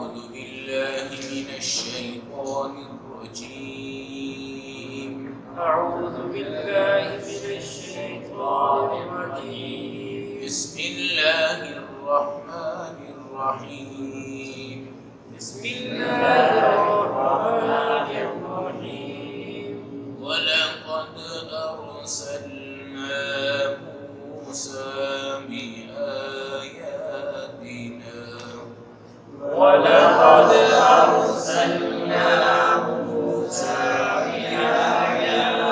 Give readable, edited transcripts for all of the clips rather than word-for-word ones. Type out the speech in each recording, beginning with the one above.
أعوذ بالله من الشيطان الرجيم أعوذ بالله من الشيطان الرجيم بسم الله الرحمن الرحيم بسم الله الرحمن الرحيم ولقد أرسلنا موسى بآياتنا ولقد أرسلنا موسى بآياتنا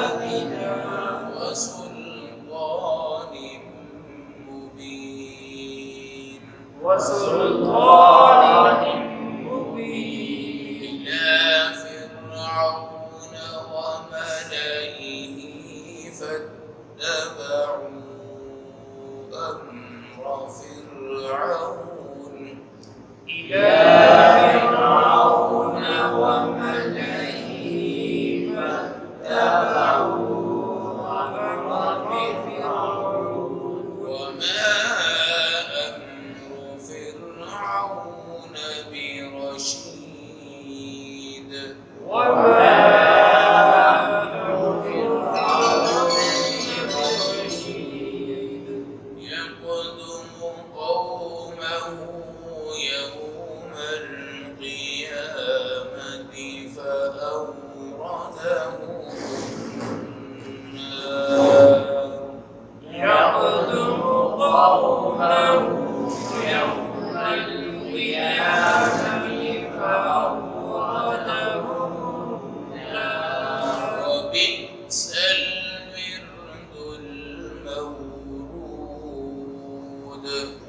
وسلطان مبين وسلطان مبين إلى فرعون وملئه فاتبعوا أمر فرعون إلى فرعون وملئه فاتبعوا أمر فرعون وما أمر فرعون برشيد وما أمر فرعون برشيد يقدم قومه يوم القيامة فأوردهم النار يقدم قومه يوم القيامة فأوردهم النار وبئس الورد المورود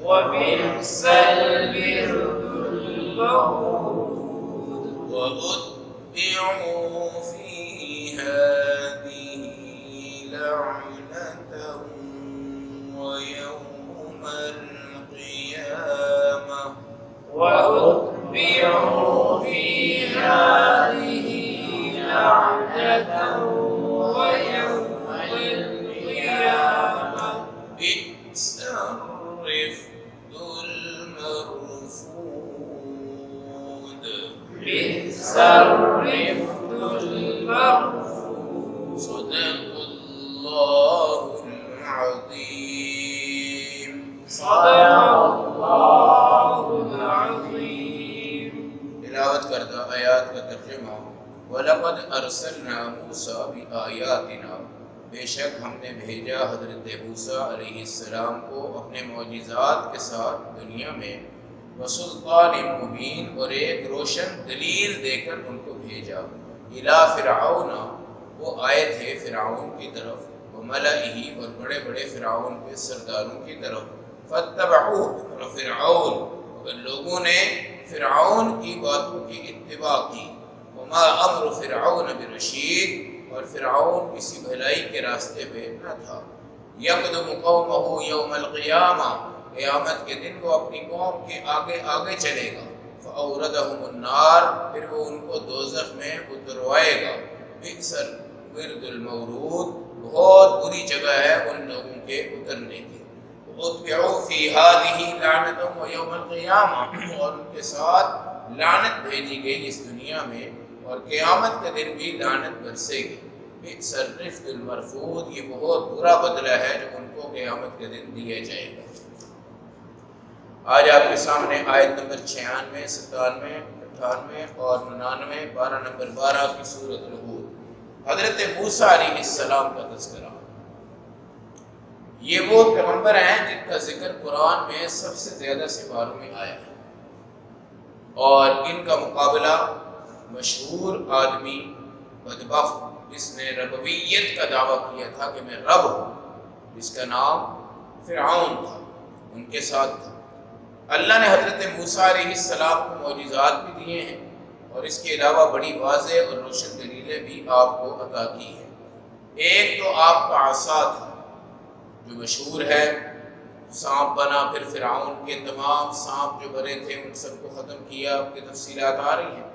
وبئس الورد المورود وأتبعوا في هذه لعنة ويوم القيامة وأتبعوا في هذه لعنة ويوم القيامة بئس الرفد المرفود بئس الرفد المرفود صدق الله العظيم صدق الله العظيم تلاوت کردہ آیات کا ترجمہ وَلَقَدْ أَرْسَلْنَا مُوسَى بِآيَاتِنَا بے شک ہم نے بھیجا حضرت موسیٰ علیہ السلام کو اپنے معجزات کے ساتھ دنیا میں وسلطان مبین اور ایک روشن دلیل دے کر ان کو بھیجا الی فرعون وہ آئے تھے فرعون کی طرف وملئہ اور بڑے بڑے فرعون کے سرداروں کی طرف فاتبعوا امر فرعون اور لوگوں نے فرعون کی باتوں کی اتباع کی وما امر فرعون برشید اور فرعون کسی بھلائی کے راستے پہ نہ تھا یقدم قومہ یوم القیامہ قیامت کے دن وہ اپنی قوم کے آگے آگے چلے گا فاوردہم النار پھر وہ ان کو دوزخ میں اتروائے گا بئس الورد المورود بہت بری جگہ ہے ان لوگوں کے اترنے کی اتبعوا فی ہذہ لعنۃ ویوم القیامہ اور ان کے ساتھ لعنت بھیجی گئی اس دنیا میں اور قیامت کے دن بھی لعنت برسے گی بئس الرفد المرفود یہ بہت برا بدلہ ہے جو ان کو قیامت کے دن دیا جائے گا۔ آج آپ کے سامنے آیت نمبر 96 97 98 اور 99 12 نمبر 12 کی سورۃ الہود حضرت موسیٰ علیہ السلام کا تذکرہ۔ یہ وہ پیغمبر ہیں جن کا ذکر قرآن میں سب سے زیادہ سپاروں میں آیا ہے اور ان کا مقابلہ مشہور آدمی بدبخت جس نے ربویت کا دعویٰ کیا تھا کہ میں رب ہوں جس کا نام فرعون تھا ان کے ساتھ تھا۔ اللہ نے حضرت موسیٰ علیہ السلام کو معجزات بھی دیے ہیں اور اس کے علاوہ بڑی واضح اور روشن دلیلیں بھی آپ کو عطا کی ہیں۔ ایک تو آپ کا عصا تھا جو مشہور ہے، سانپ بنا پھر فرعون کے تمام سانپ جو بنے تھے ان سب کو ختم کیا، آپ کی تفصیلات آ رہی ہیں۔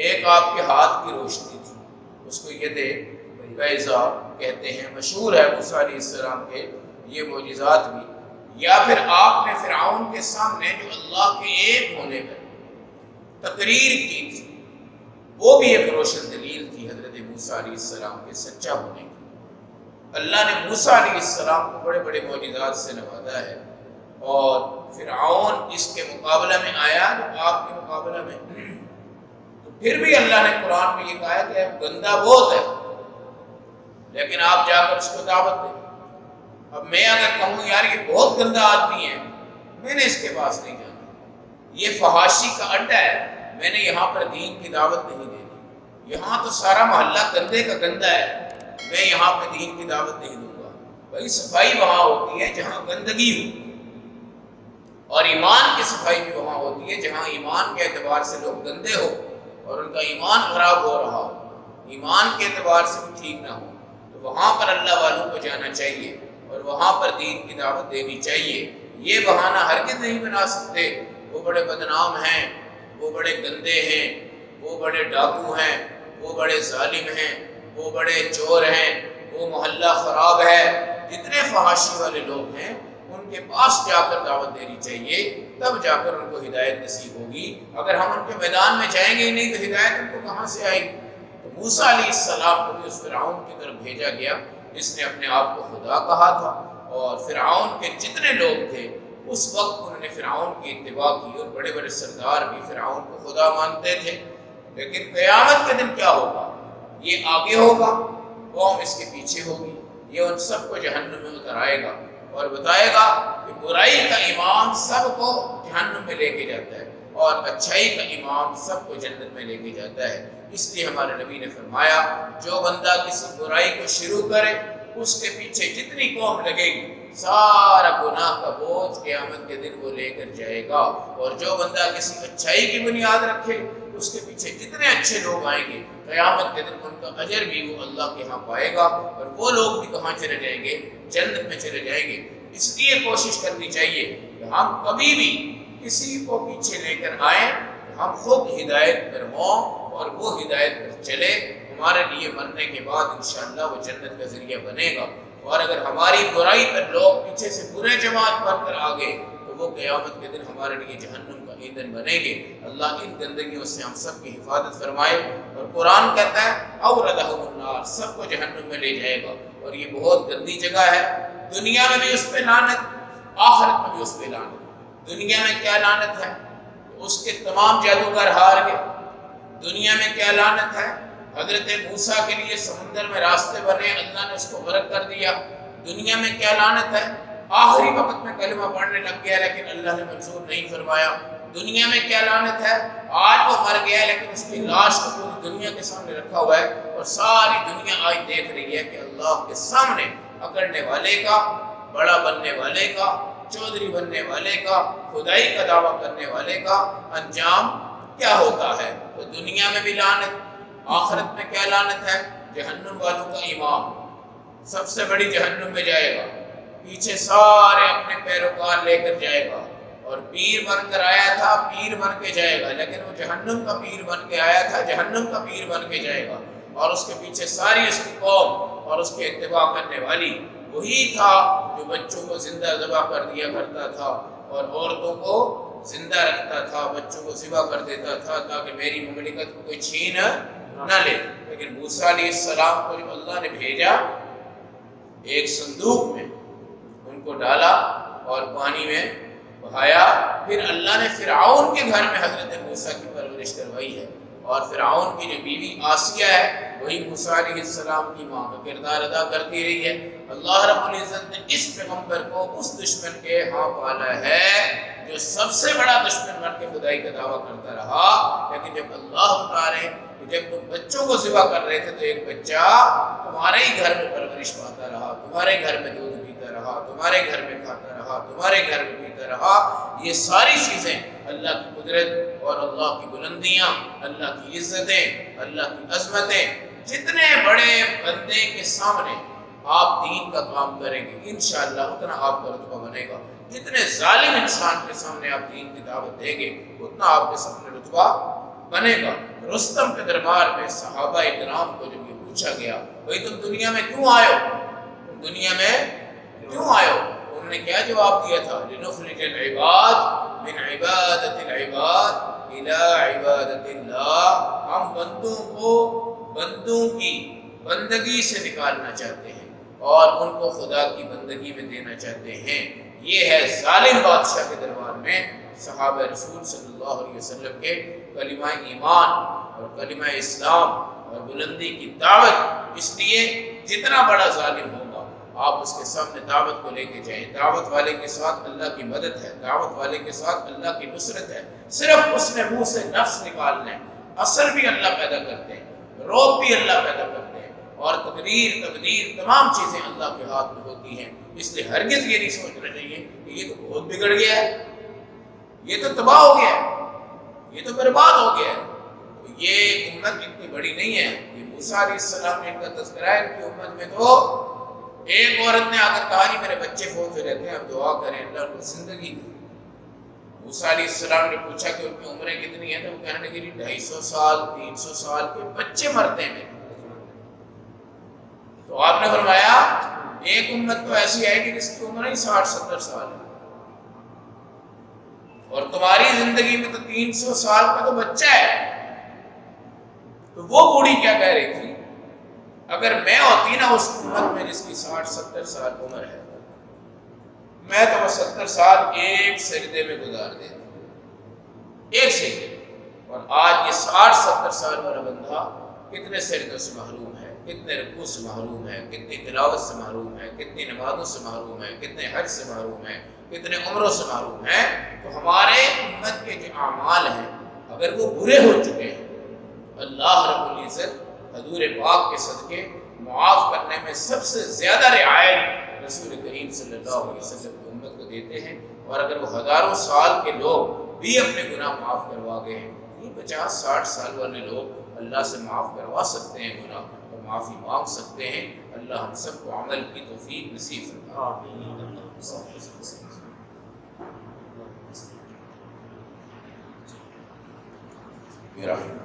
ایک آپ کے ہاتھ کی روشنی تھی، اس کو ید بیضا کہتے ہیں، مشہور ہے موسیٰ علیہ السلام کے یہ معجزات بھی۔ یا پھر آپ نے فرعون کے سامنے جو اللہ کے ایک ہونے پر تقریر کی تھی، وہ بھی ایک روشن دلیل تھی حضرت موسیٰ علیہ السلام کے سچا ہونے کی۔ اللہ نے موسیٰ علیہ السلام کو بڑے بڑے معجزات سے نوازا ہے، اور فرعون اس کے مقابلہ میں آیا جو آپ کے مقابلہ میں، تو پھر بھی اللہ نے قرآن میں یہ کہا کہ گندہ بہت ہے، لیکن آپ جا کر اس کو دعوت دیں۔ اب میں اگر کہوں یار یہ بہت گندا آدمی ہے، میں نے اس کے پاس نہیں جانا، یہ فحاشی کا اڈا ہے، میں نے یہاں پر دین کی دعوت نہیں دینی، یہاں تو سارا محلہ گندے کا گندا ہے، میں یہاں پہ دین کی دعوت نہیں دوں گا۔ بھائی صفائی وہاں ہوتی ہے جہاں گندگی ہو، اور ایمان کی صفائی بھی وہاں ہوتی ہے جہاں ایمان کے اعتبار سے لوگ گندے ہو اور ان کا ایمان خراب ہو رہا ہو، ایمان کے اعتبار سے بھی ٹھیک نہ ہو، تو وہاں پر اللہ والوں کو جانا چاہیے اور وہاں پر دین کی دعوت دینی چاہیے۔ یہ بہانہ ہرگز نہیں بنا سکتے وہ بڑے بدنام ہیں، وہ بڑے گندے ہیں، وہ بڑے ڈاکو ہیں، وہ بڑے ظالم ہیں، وہ بڑے چور ہیں، وہ محلہ خراب ہے، جتنے فحاشی والے لوگ ہیں ان کے پاس جا کر دعوت دینی چاہیے، تب جا کر ان کو ہدایت نصیب ہوگی۔ اگر ہم ان کے میدان میں جائیں گے ہی نہیں تو ہدایت ان کو کہاں سے آئے گی؟ تو موسیٰ علیہ السلام کو بھی اس فرعون کی طرف بھیجا گیا جس نے اپنے آپ کو خدا کہا تھا، اور فرعون کے جتنے لوگ تھے اس وقت انہوں نے فرعون کی اتباع کی، اور بڑے بڑے سردار بھی فرعون کو خدا مانتے تھے۔ لیکن قیامت کے دن کیا ہوگا؟ یہ آگے ہوگا، قوم اس کے پیچھے ہوگی، یہ ان سب کو جہنم میں اترائے گا اور بتائے گا کہ برائی کا امام سب کو جہنم میں لے کے جاتا ہے اور اچھائی کا امام سب کو جنت میں لے کے جاتا ہے۔ اس لیے ہمارے نبی نے فرمایا جو بندہ کسی برائی کو شروع کرے اس کے پیچھے جتنی قوم لگے گی سارا گناہ کا بوجھ قیامت کے دن وہ لے کر جائے گا، اور جو بندہ کسی اچھائی کی بنیاد رکھے اس کے پیچھے جتنے اچھے لوگ آئیں گے قیامت کے دن ان کا اجر بھی وہ اللہ کے ہاں پائے گا، اور وہ لوگ بھی کہاں چلے جائیں گے؟ جنت میں چلے جائیں گے۔ اس لیے کوشش کرنی چاہیے کہ ہم کبھی بھی کسی کو پیچھے لے کر آئیں، ہم خود ہدایت پر ہوں اور وہ ہدایت پر چلے، ہمارے لیے مرنے کے بعد انشاءاللہ وہ جنت کا ذریعہ بنے گا۔ اور اگر ہماری برائی پر لوگ پیچھے سے برے جماعت بن کر آگے تو وہ قیامت کے دن ہمارے لیے جہنم کا ایندھن بنیں گے۔ اللہ ان گندگیوں سے ہم سب کی حفاظت فرمائے، اور قرآن کہتا ہے اوردہم النار، سب کو جہنم میں لے جائے گا، اور یہ بہت گندی جگہ ہے۔ دنیا میں بھی اس پہ لعنت، آخرت میں بھی اس پہ لعنت۔ دنیا میں کیا لعنت ہے؟ اس کے تمام جادوگر ہار گئے۔ دنیا میں کیا لعنت ہے؟ حضرت موسیٰ کے لیے سمندر میں راستے بنے، اللہ نے اس کو غرق کر دیا۔ دنیا میں کیا لعنت ہے؟ آخری وقت میں کلمہ پڑھنے لگ گیا لیکن اللہ نے منظور نہیں فرمایا۔ دنیا میں کیا لعنت ہے؟ آج وہ مر گیا لیکن اس کی لاش کو پوری دنیا کے سامنے رکھا ہوا ہے، اور ساری دنیا آج دیکھ رہی ہے کہ اللہ کے سامنے اکڑنے والے کا، بڑا بننے والے کا، چودھری بننے والے کا، خدائی کا دعویٰ کرنے والے کا انجام کیا ہوتا ہے۔ تو دنیا میں بھی لعنت، آخرت میں کیا لعنت ہے؟ جہنم والوں کا امام سب سے بڑی جہنم میں جائے گا، پیچھے سارے اپنے پیروکار لے کر جائے گا، اور پیر بن کر آیا تھا، پیر بن کے جائے گا، لیکن وہ جہنم کا پیر بن کے آیا تھا، جہنم کا پیر بن کے جائے گا، اور اس کے پیچھے ساری اس کی قوم اور اس کے اتباع کرنے والی۔ وہی تھا جو بچوں کو زندہ ذبح کر دیا کرتا تھا اور عورتوں کو زندہ رکھتا تھا، بچوں کو ذبح کر دیتا تھا تاکہ میری مملکت کو کوئی چھین نہ لے۔ لیکن موسیٰ علیہ السلام کو جب اللہ نے بھیجا، ایک صندوق میں ان کو ڈالا اور پانی میں بہایا، پھر اللہ نے فرعون کے گھر میں حضرت موسیٰ کی پرورش کروائی ہے، اور فرعون کی جو بیوی آسیہ ہے وہی موسیٰ علیہ السلام کی ماں کا کردار ادا کرتی رہی ہے۔ اللہ رب العزت نے اس پیغمبر کو اس دشمن کے ہاں پالا ہے جو سب سے بڑا دشمن بن کے خدائی کا دعویٰ کرتا رہا، لیکن جب اللہ بتا رہے کہ جب تم بچوں کو ذبح کر رہے تھے تو ایک بچہ تمہارے ہی گھر میں پرورش پاتا رہا، تمہارے گھر میں دودھ پیتا رہا، تمہارے گھر میں کھاتا رہا، تمہارے گھر میں پیتا رہا۔ یہ ساری چیزیں اللہ کی قدرت اور اللہ کی بلندیاں، اللہ کی عزتیں، اللہ کی عظمتیں، جتنے بڑے بندے کے سامنے آپ دین کا کام کریں گے انشاءاللہ اتنا آپ کا رتبہ بنے گا۔ جتنے ظالم انسان کے سامنے آپ دین کی دعوت دیں گے اتنا آپ کے سامنے رتبہ بنے گا۔ رستم کے دربار میں صحابہ کرام کو جب یہ پوچھا گیا بھئی تم دنیا میں کیوں آئے ہو، تم دنیا میں کیوں آئے ہو، انہوں نے کیا جواب دیا تھا؟ لِنُخْرِجَ الْعِبَادَ مِنْ عِبَادَةِ الْعِبَادِ الی عبادت اللہ، ہم بندوں کو بندوں کی بندگی سے نکالنا چاہتے ہیں اور ان کو خدا کی بندگی میں دینا چاہتے ہیں۔ یہ ہے ظالم بادشاہ کے دربار میں صحابہ رسول صلی اللہ علیہ وسلم کے کلمہ ایمان اور کلمہ اسلام اور بلندی کی دعوت۔ اس لیے جتنا بڑا ظالم ہوگا آپ اس کے سامنے دعوت کو لے کے جائیں۔ دعوت والے کے ساتھ اللہ کی مدد ہے، دعوت والے کے ساتھ اللہ کی نصرت ہے۔ صرف اس نے منہ سے نفس نکالنا ہے۔ اثر بھی اللہ پیدا کرتے ہیں، روب بھی اللہ پیدا کرتے ہیں، اور تقدیر تقدیر تمام چیزیں اللہ کے ہاتھ میں ہوتی ہیں۔ اس لیے ہرگز یہ نہیں سوچنا چاہیے کہ یہ تو بہت بگڑ گیا ہے، یہ تو تباہ ہو گیا ہے، یہ تو برباد ہو گیا ہے۔ تو یہ امت اتنی بڑی نہیں ہے۔ یہ موسیٰ علیہ السلام نے ان کا تذکرہ ہے، ان کی امت میں تو ایک عورت نے آ کر کہا نہیں میرے بچے فوت ہو رہتے ہیں، اب دعا کریں اللہ ان کو زندگی دے۔ موسیٰ علیہ السلام نے پوچھا کہ ان کی عمریں کتنی ہیں، تو وہ کہنے لگے 250 سال 300 سال کے بچے مرتے ہیں میرے۔ تو آپ نے فرمایا ایک امت تو ایسی آئے گی جس کی عمر ہی 60-70 سال ہے، اور تمہاری زندگی میں تو 300 سال کا تو بچہ ہے۔ تو وہ بوڑھی کیا کہہ رہی تھی، اگر میں ہوتی نا اس امت میں جس کی 60-70 سال عمر ہے، میں تو وہ 70 سال ایک سجدے میں گزار دیتی، ایک سجدے میں۔ اور آج یہ 60-70 سال والا بندہ کتنے سجدوں سے محروم ہے، کتنے رکوع سے محروم ہے، کتنی تلاوت سے محروم ہے، کتنی نمازوں سے محروم ہے، کتنے حج سے محروم ہے، کتنے عمروں سے محروم ہے۔ تو ہمارے امت کے جو اعمال ہیں اگر وہ برے ہو چکے ہیں، اللہ رب العزت حضور پاک کے صدقے معاف کرنے میں سب سے زیادہ رعایت رسول کریم صلی اللہ علیہ وسلم کی امت کو دیتے ہیں۔ اور اگر وہ ہزاروں سال کے لوگ بھی اپنے گناہ معاف کروا گئے ہیں، یہ 50-60 سال والے لوگ اللہ سے معاف کروا سکتے ہیں گناہ، اور معافی مانگ سکتے ہیں۔ اللہ ہم سب کو عمل کی توفیق نصیب فرمائے۔ آمین۔